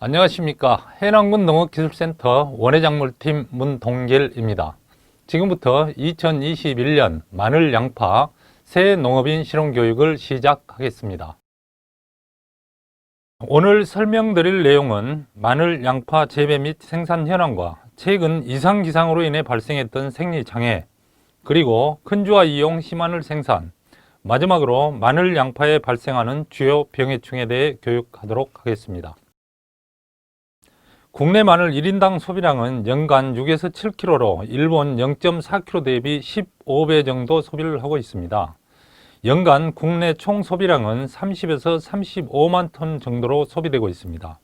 안녕하십니까. 해남군 농업기술센터 원예작물팀 문동길입니다. 지금부터 2021년 마늘, 양파 새 농업인 실용교육을 시작하겠습니다. 오늘 설명드릴 내용은 마늘, 양파 재배 및 생산 현황과 최근 이상기상으로 인해 발생했던 생리장애, 그리고 큰주와 이용 씨마늘 생산, 마지막으로 마늘, 양파에 발생하는 주요 병해충에 대해 교육하도록 하겠습니다. 국내 마늘 1인당 소비량은 연간 6에서 7kg로 일본 0.4kg 대비 15배 정도 소비를 하고 있습니다. 연간 국내 총 소비량은 30에서 35만 톤 정도로 소비되고 있습니다.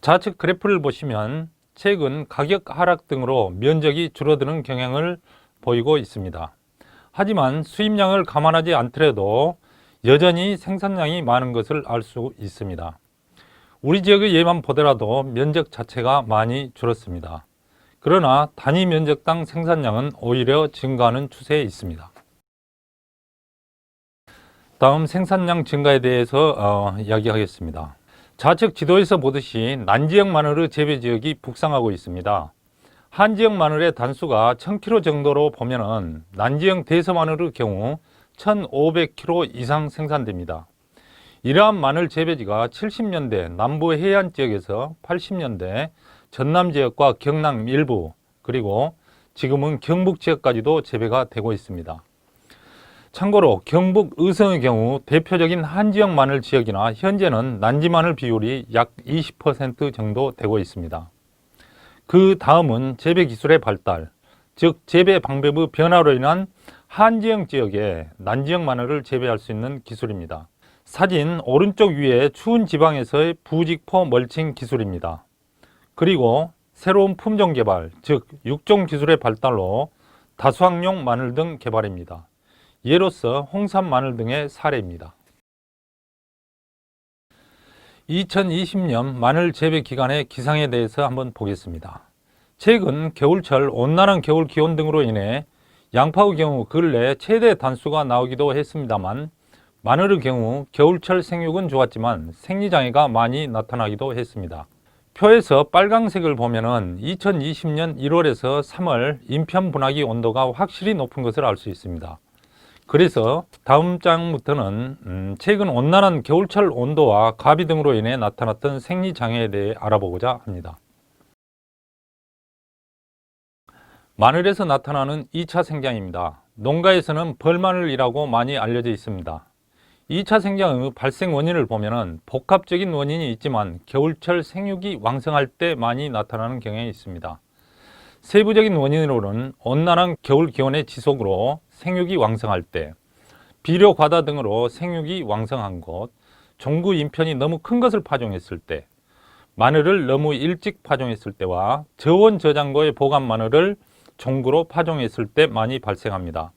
좌측 그래프를 보시면 최근 가격 하락 등으로 면적이 줄어드는 경향을 보이고 있습니다. 하지만 수입량을 감안하지 않더라도 여전히 생산량이 많은 것을 알 수 있습니다. 우리 지역의 예만 보더라도 면적 자체가 많이 줄었습니다. 그러나 단위 면적당 생산량은 오히려 증가하는 추세에 있습니다. 다음 생산량 증가에 대해서 이야기하겠습니다. 좌측 지도에서 보듯이 난지역 마늘의 재배 지역이 북상하고 있습니다. 한지역 마늘의 단수가 1000kg 정도로 보면은 난지역 대서마늘의 경우 1500kg 이상 생산됩니다. 이러한 마늘 재배지가 70년대 남부 해안 지역에서 80년대 전남 지역과 경남 일부, 그리고 지금은 경북 지역까지도 재배가 되고 있습니다. 참고로 경북 의성의 경우 대표적인 한지역 마늘 지역이나 현재는 난지 마늘 비율이 약 20% 정도 되고 있습니다. 그 다음은 재배 기술의 발달, 즉 재배 방법의 변화로 인한 한지역 지역에 난지역 마늘을 재배할 수 있는 기술입니다. 사진 오른쪽 위에 추운 지방에서의 부직포 멀칭 기술입니다. 그리고 새로운 품종 개발, 즉 육종 기술의 발달로 다수확용 마늘 등 개발입니다. 예로서 홍삼 마늘 등의 사례입니다. 2020년 마늘 재배 기간의 기상에 대해서 한번 보겠습니다. 최근 겨울철 온난한 겨울 기온 등으로 인해 양파의 경우 근래 최대 단수가 나오기도 했습니다만, 마늘의 경우 겨울철 생육은 좋았지만 생리장애가 많이 나타나기도 했습니다. 표에서 빨강색을 보면은 2020년 1월에서 3월 인편 분화기 온도가 확실히 높은 것을 알 수 있습니다. 그래서 다음 장부터는 최근 온난한 겨울철 온도와 가비 등으로 인해 나타났던 생리장애에 대해 알아보고자 합니다. 마늘에서 나타나는 2차 생장입니다. 농가에서는 벌마늘이라고 많이 알려져 있습니다. 2차 생장의 발생 원인을 보면 복합적인 원인이 있지만 겨울철 생육이 왕성할 때 많이 나타나는 경향이 있습니다. 세부적인 원인으로는 온난한 겨울 기온의 지속으로 생육이 왕성할 때, 비료 과다 등으로 생육이 왕성한 곳, 종구 인편이 너무 큰 것을 파종했을 때, 마늘을 너무 일찍 파종했을 때와 저온 저장고에 보관 마늘을 종구로 파종했을 때 많이 발생합니다.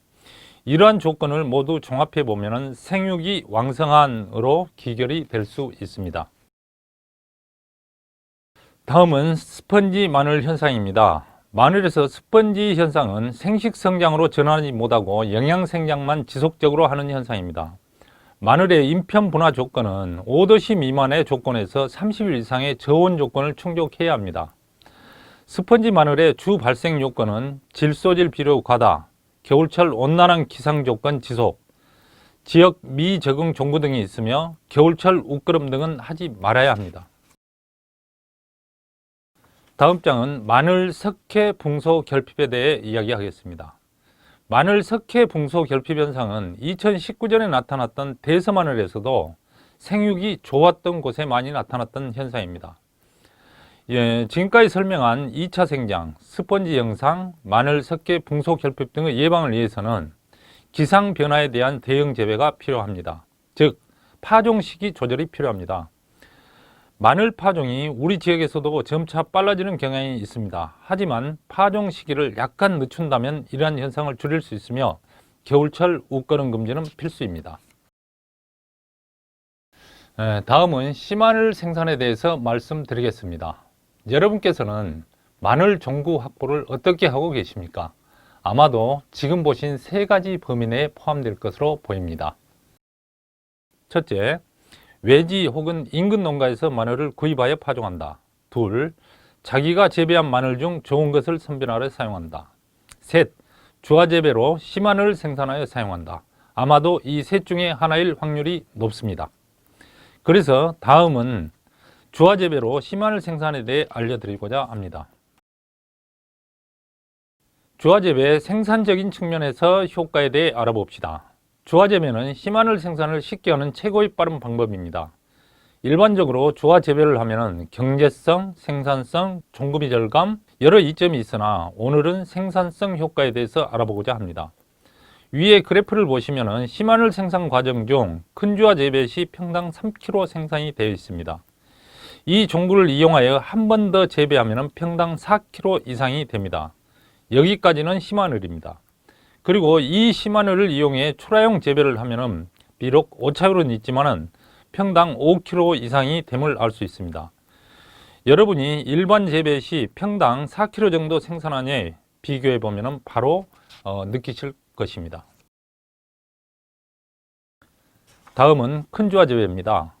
이러한 조건을 모두 종합해 보면 생육이 왕성한으로 기결이 될 수 있습니다. 다음은 스펀지 마늘 현상입니다. 마늘에서 스펀지 현상은 생식 성장으로 전환하지 못하고 영양 생장만 지속적으로 하는 현상입니다. 마늘의 인편 분화 조건은 5도씨 미만의 조건에서 30일 이상의 저온 조건을 충족해야 합니다. 스펀지 마늘의 주 발생 요건은 질소질 비료 과다, 겨울철 온난한 기상 조건 지속, 지역 미적응 종구 등이 있으며 겨울철 웃거름 등은 하지 말아야 합니다. 다음 장은 마늘 석회 붕소 결핍에 대해 이야기하겠습니다. 마늘 석회 붕소 결핍 현상은 2019년에 나타났던 대서마늘에서도 생육이 좋았던 곳에 많이 나타났던 현상입니다. 지금까지 설명한 2차 생장, 스펀지 영상, 마늘 석회 붕소 결핍 등의 예방을 위해서는 기상 변화에 대한 대응 재배가 필요합니다. 즉 파종 시기 조절이 필요합니다. 마늘 파종이 우리 지역에서도 점차 빨라지는 경향이 있습니다. 하지만 파종 시기를 약간 늦춘다면 이러한 현상을 줄일 수 있으며 겨울철 웃거름 금지는 필수입니다. 다음은 씨마늘 생산에 대해서 말씀드리겠습니다. 여러분께서는 마늘 종구 확보를 어떻게 하고 계십니까? 아마도 지금 보신 세 가지 범위 내에 포함될 것으로 보입니다. 첫째, 외지 혹은 인근 농가에서 마늘을 구입하여 파종한다. 둘, 자기가 재배한 마늘 중 좋은 것을 선별하여 사용한다. 셋, 주화 재배로 씨마늘을 생산하여 사용한다. 아마도 이 셋 중에 하나일 확률이 높습니다. 그래서 다음은 주화 재배로 씨마늘 생산에 대해 알려드리고자 합니다. 주화 재배의 생산적인 측면에서 효과에 대해 알아봅시다. 주화 재배는 씨마늘 생산을 쉽게 하는 최고의 빠른 방법입니다. 일반적으로 주화 재배를 하면 경제성, 생산성, 종금이 절감 여러 이점이 있으나 오늘은 생산성 효과에 대해서 알아보고자 합니다. 위에 그래프를 보시면 씨마늘 생산 과정 중 큰 주화 재배 시 평당 3kg 생산이 되어 있습니다. 이 종구를 이용하여 한 번 더 재배하면 평당 4kg 이상이 됩니다. 여기까지는 씨마늘입니다. 그리고 이 씨마늘을 이용해 출하용 재배를 하면 비록 오차율은 있지만 평당 5kg 이상이 됨을 알 수 있습니다. 여러분이 일반 재배 시 평당 4kg 정도 생산하니 비교해 보면 바로 느끼실 것입니다. 다음은 큰 주화 재배입니다.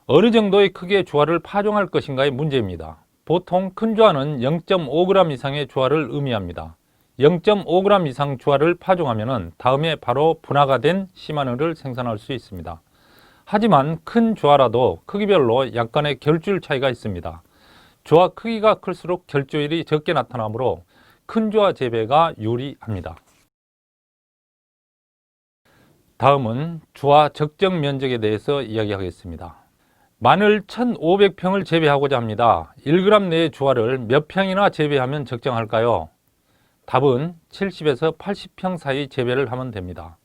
어느 정도의 크기의 주화를 파종할 것인가의 문제입니다. 보통 큰 주화는 0.5g 이상의 주화를 의미합니다. 0.5g 이상 주화를 파종하면 다음에 바로 분화가 된 씨마늘을 생산할 수 있습니다. 하지만 큰 주화라도 크기별로 약간의 결주율 차이가 있습니다. 주화 크기가 클수록 결주율이 적게 나타나므로 큰 주화 재배가 유리합니다. 다음은 주화 적정 면적에 대해서 이야기하겠습니다. 마늘 1,500평을 재배하고자 합니다. 1g 내의 주화를 몇 평이나 재배하면 적정할까요? 답은 70에서 80평 사이 재배를 하면 됩니다.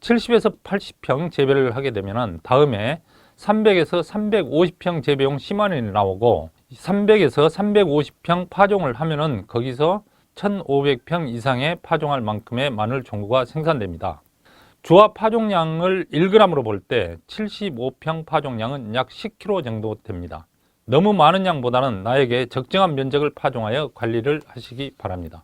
70에서 80평 재배를 하게 되면 다음에 300에서 350평 재배용 씨마늘이 나오고 300에서 350평 파종을 하면은 거기서 1,500평 이상의 파종할 만큼의 마늘 종구가 생산됩니다. 주화 파종량을 1g으로 볼 때 75평 파종량은 약 10kg 정도 됩니다. 너무 많은 양보다는 나에게 적정한 면적을 파종하여 관리를 하시기 바랍니다.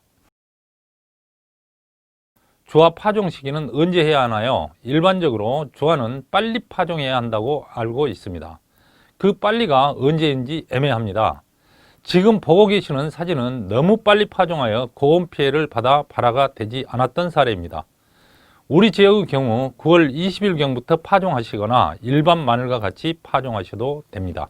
주화 파종 시기는 언제 해야 하나요? 일반적으로 주화는 빨리 파종해야 한다고 알고 있습니다. 그 빨리가 언제인지 애매합니다. 지금 보고 계시는 사진은 너무 빨리 파종하여 고온 피해를 받아 발화가 되지 않았던 사례입니다. 우리 지역의 경우 9월 20일경부터 파종하시거나 일반 마늘과 같이 파종하셔도 됩니다.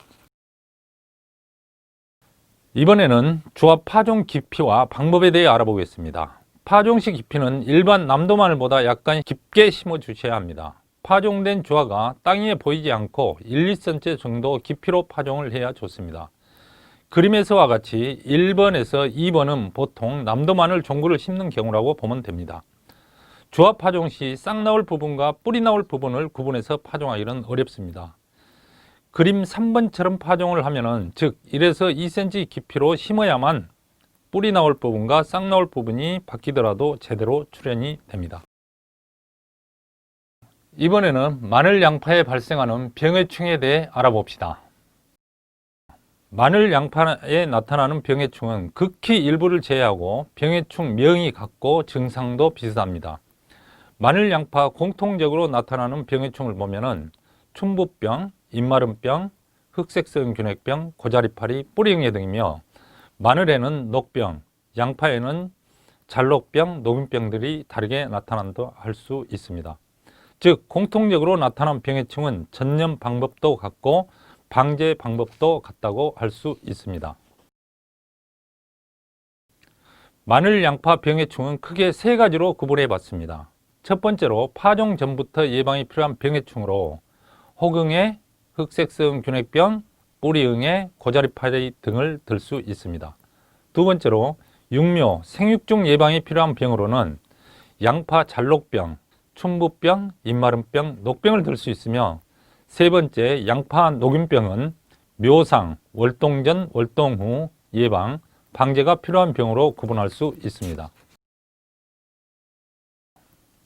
이번에는 주화 파종 깊이와 방법에 대해 알아보겠습니다. 파종 시 깊이는 일반 남도 마늘보다 약간 깊게 심어 주셔야 합니다. 파종된 주화가 땅 위에 보이지 않고 1, 2cm 정도 깊이로 파종을 해야 좋습니다. 그림에서와 같이 1번에서 2번은 보통 남도 마늘 종구를 심는 경우라고 보면 됩니다. 주화 파종 시 싹 나올 부분과 뿌리 나올 부분을 구분해서 파종하기는 어렵습니다. 그림 3번처럼 파종을 하면은 즉 1에서 2cm 깊이로 심어야만 뿌리 나올 부분과 싹 나올 부분이 바뀌더라도 제대로 출현이 됩니다. 이번에는 마늘 양파에 발생하는 병해충에 대해 알아봅시다. 마늘 양파에 나타나는 병해충은 극히 일부를 제외하고 병해충 명이 같고 증상도 비슷합니다. 마늘 양파 공통적으로 나타나는 병해충을 보면은 춘부병, 잎마름병, 흑색성 균핵병, 고자리파리, 뿌리응애 등이며 마늘에는 녹병, 양파에는 잘록병, 녹균병들이 다르게 나타난다 할 수 있습니다. 즉 공통적으로 나타난 병해충은 전염 방법도 같고 방제 방법도 같다고 할 수 있습니다. 마늘 양파 병해충은 크게 세 가지로 구분해 봤습니다. 첫 번째로 파종 전부터 예방이 필요한 병해충으로 혹응해, 흑색성 균핵병, 뿌리응애, 고자리파리 등을 들 수 있습니다. 두 번째로 육묘, 생육중 예방이 필요한 병으로는 양파 잘록병, 춘부병, 잎마름병, 녹병을 들 수 있으며 세 번째 양파 녹균병은 묘상, 월동 전, 월동 후 예방, 방제가 필요한 병으로 구분할 수 있습니다.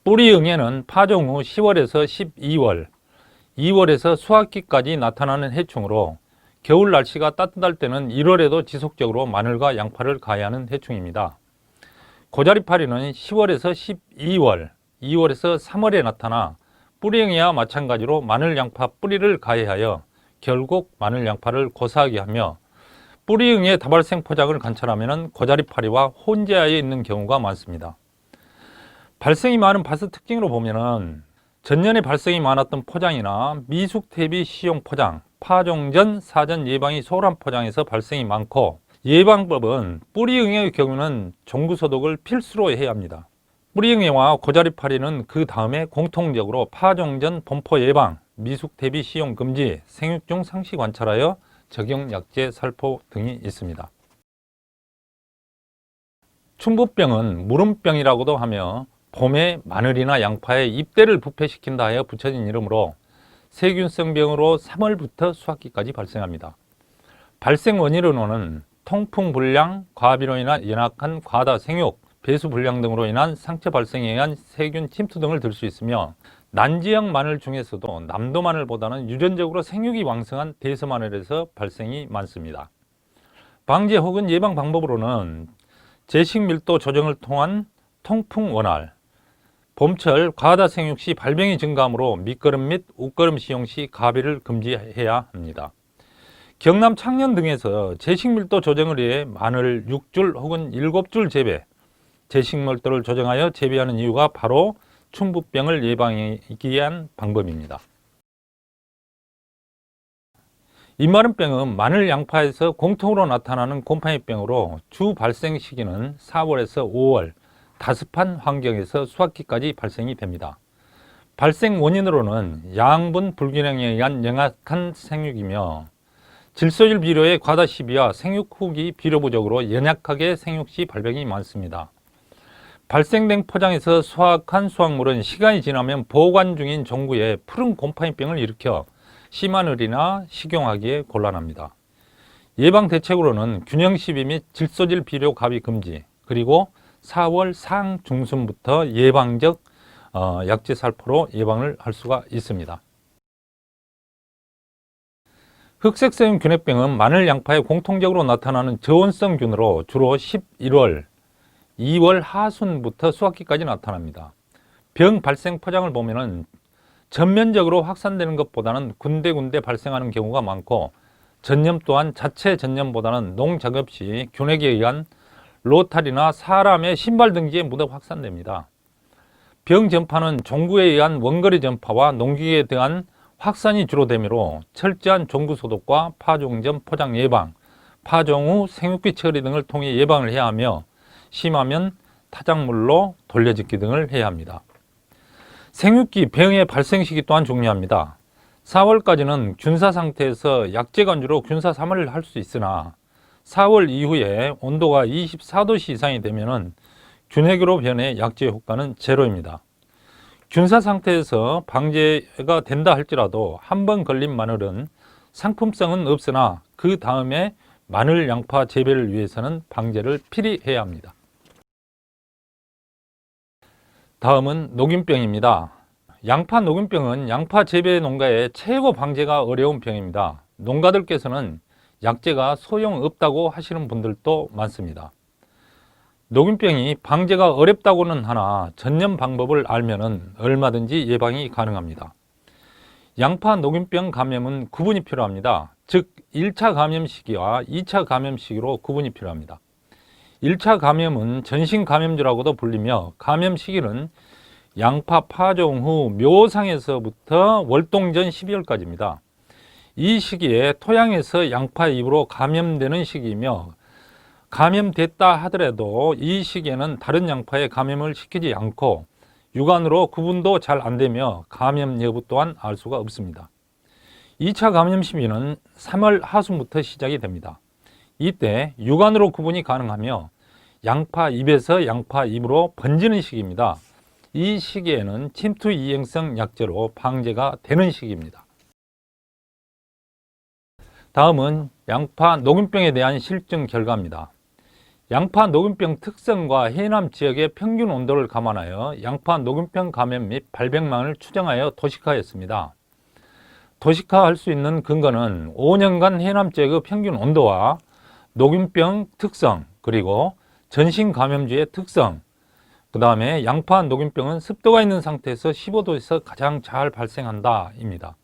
뿌리응애는 파종 후 10월에서 12월, 2월에서 수확기까지 나타나는 해충으로 겨울 날씨가 따뜻할 때는 1월에도 지속적으로 마늘과 양파를 가해하는 해충입니다. 고자리파리는 10월에서 12월, 2월에서 3월에 나타나 뿌리응애와 마찬가지로 마늘, 양파 뿌리를 가해하여 결국 마늘 양파를 고사하게 하며 뿌리응의 다발생 포장을 관찰하면 고자리파리와 혼재하여 있는 경우가 많습니다. 발생이 많은 밭의 특징으로 보면 전년에 발생이 많았던 포장이나 미숙 대비 시용 포장, 파종 전 사전 예방이 소홀한 포장에서 발생이 많고, 예방법은 뿌리응애의 경우는 종구소독을 필수로 해야 합니다. 뿌리응애와 고자리파리는 그 다음에 공통적으로 파종 전 범포 예방, 미숙 대비 시용 금지, 생육 중 상시 관찰하여 적용 약제 살포 등이 있습니다. 춘부병은 무름병이라고도 하며 봄에 마늘이나 양파에 잎대를 부패시킨다 하여 붙여진 이름으로 세균성 병으로 3월부터 수확기까지 발생합니다. 발생 원인으로는 통풍 불량, 과비로 인한 연약한 과다 생육, 배수 불량 등으로 인한 상처 발생에 의한 세균 침투 등을 들 수 있으며, 난지형 마늘 중에서도 남도 마늘보다는 유전적으로 생육이 왕성한 대서 마늘에서 발생이 많습니다. 방제 혹은 예방 방법으로는 제식 밀도 조정을 통한 통풍 원활, 봄철 과다 생육 시 발병이 증가하므로 밑거름 및 웃거름 시용 시 가비를 금지해야 합니다. 경남 창녕 등에서 제식 밀도 조정을 위해 마늘 6줄 혹은 7줄 재배, 제식 밀도를 조정하여 재배하는 이유가 바로 춘부병을 예방하기 위한 방법입니다. 잎마름병은 마늘, 양파에서 공통으로 나타나는 곰팡이병으로 주 발생 시기는 4월에서 5월, 다습한 환경에서 수확기까지 발생이 됩니다. 발생 원인으로는 양분 불균형에 의한 영악한 생육이며, 질소질 비료의 과다 시비와 생육 후기 비료 부족으로 연약하게 생육 시 발병이 많습니다. 발생된 포장에서 수확한 수확물은 시간이 지나면 보관 중인 종구에 푸른 곰팡이병을 일으켜 씨마늘이나 식용하기에 곤란합니다. 예방 대책으로는 균형 시비 및 질소질 비료 가비 금지, 그리고 4월 상중순부터 예방적 약제 살포로 예방을 할 수가 있습니다. 흑색소염 균핵병은 마늘, 양파에 공통적으로 나타나는 저온성 균으로 주로 11월, 2월 하순부터 수확기까지 나타납니다. 병 발생 포장을 보면 전면적으로 확산되는 것보다는 군데군데 발생하는 경우가 많고, 전염 또한 자체 전염보다는 농작업 시 균핵에 의한 로탈이나 사람의 신발 등지에 묻어 확산됩니다. 병 전파는 종구에 의한 원거리 전파와 농기에 대한 확산이 주로 되므로 철저한 종구 소독과 파종 전 포장 예방, 파종 후 생육비 처리 등을 통해 예방을 해야 하며, 심하면 타작물로 돌려짓기 등을 해야 합니다. 생육기 병의 발생 시기 또한 중요합니다. 4월까지는 균사 상태에서 약제 간주로 균사 사멸을 할 수 있으나 4월 이후에 온도가 24도씨 이상이 되면 균핵으로 변해 약제 효과는 제로입니다. 균사 상태에서 방제가 된다 할지라도 한 번 걸린 마늘은 상품성은 없으나 그 다음에 마늘, 양파 재배를 위해서는 방제를 필히 해야 합니다. 다음은 녹균병입니다. 양파 녹균병은 양파 재배 농가의 최고 방제가 어려운 병입니다. 농가들께서는 약제가 소용없다고 하시는 분들도 많습니다. 녹균병이 방제가 어렵다고는 하나 전염 방법을 알면 얼마든지 예방이 가능합니다. 양파 녹균병 감염은 구분이 필요합니다. 즉 1차 감염 시기와 2차 감염 시기로 구분이 필요합니다. 1차 감염은 전신 감염주라고도 불리며, 감염 시기는 양파 파종 후 묘상에서부터 월동 전 12월까지입니다. 이 시기에 토양에서 양파 잎으로 감염되는 시기이며, 감염됐다 하더라도 이 시기에는 다른 양파에 감염을 시키지 않고 육안으로 구분도 잘 안되며 감염 여부 또한 알 수가 없습니다. 2차 감염 시기는 3월 하순부터 시작이 됩니다. 이때 육안으로 구분이 가능하며 양파 잎에서 양파 잎으로 번지는 시기입니다. 이 시기에는 침투 이행성 약제로 방제가 되는 시기입니다. 다음은 양파 녹균병에 대한 실증 결과입니다. 양파 녹균병 특성과 해남 지역의 평균 온도를 감안하여 양파 녹균병 감염 및 발병망을 추정하여 도식화했습니다. 도식화할 수 있는 근거는 5년간 해남 지역의 평균 온도와 녹균병 특성, 그리고 전신 감염주의 특성, 그 다음에 양파 녹균병은 습도가 있는 상태에서 15도에서 가장 잘 발생한다 입니다.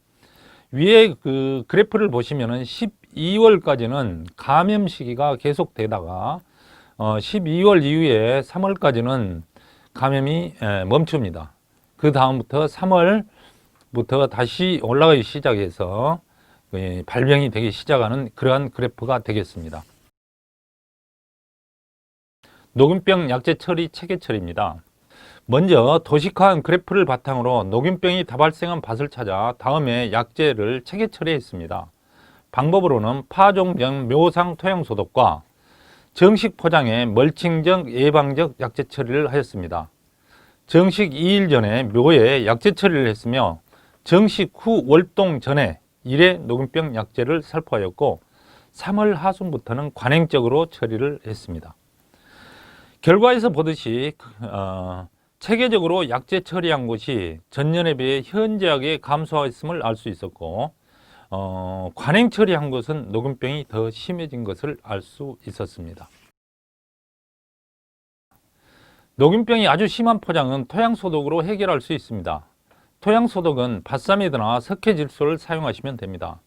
위에 그 그래프를 보시면은 12월까지는 감염 시기가 계속되다가 12월 이후에 3월까지는 감염이 멈춥니다. 그 다음부터 3월부터 다시 올라가기 시작해서 발병이 되기 시작하는 그러한 그래프가 되겠습니다. 녹균병 약제 처리 체계 처리입니다. 먼저 도식화한 그래프를 바탕으로 녹균병이 다발생한 밭을 찾아 다음에 약제를 체계 처리했습니다. 방법으로는 파종병 묘상 토양 소독과 정식 포장의 멀칭적 예방적 약제 처리를 하였습니다. 정식 2일 전에 묘에 약제 처리를 했으며 정식 후 월동 전에 1회 녹균병 약제를 살포하였고 3월 하순부터는 관행적으로 처리를 했습니다. 결과에서 보듯이 체계적으로 약제 처리한 곳이 전년에 비해 현저하게 감소했음을 알 수 있었고 관행 처리한 것은 녹균병이 더 심해진 것을 알 수 있었습니다. 녹균병이 아주 심한 포장은 토양소독으로 해결할 수 있습니다. 토양소독은 바사미드나 석회질소를 사용하시면 됩니다.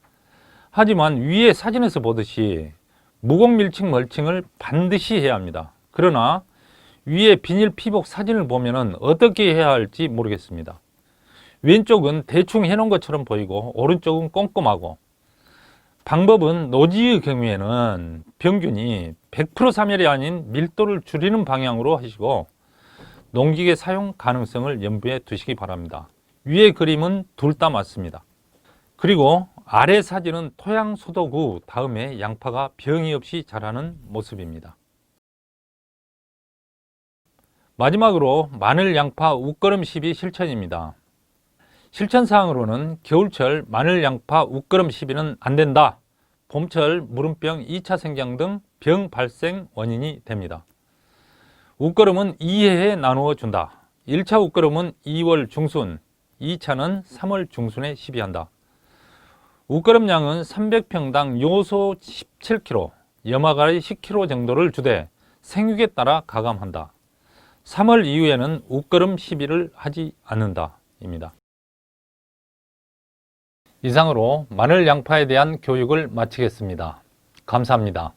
하지만 위에 사진에서 보듯이 무공밀칭 멀칭을 반드시 해야 합니다. 그러나 위에 비닐 피복 사진을 보면 어떻게 해야 할지 모르겠습니다. 왼쪽은 대충 해놓은 것처럼 보이고 오른쪽은 꼼꼼하고, 방법은 노지의 경우에는 병균이 100% 사멸이 아닌 밀도를 줄이는 방향으로 하시고 농기계 사용 가능성을 염두에 두시기 바랍니다. 위의 그림은 둘 다 맞습니다. 그리고 아래 사진은 토양 소독 후 다음에 양파가 병이 없이 자라는 모습입니다. 마지막으로 마늘, 양파, 웃거름 시비 실천입니다. 실천사항으로는 겨울철 마늘, 양파, 웃거름 시비는 안된다. 봄철 무름병 2차 생장 등 병 발생 원인이 됩니다. 웃거름은 2회에 나누어 준다. 1차 웃거름은 2월 중순, 2차는 3월 중순에 시비한다. 웃거름 양은 300평당 요소 17kg, 염화가리 10kg 정도를 주되 생육에 따라 가감한다. 3월 이후에는 웃거름 시비를 하지 않는다 입니다. 이상으로 마늘, 양파에 대한 교육을 마치겠습니다. 감사합니다.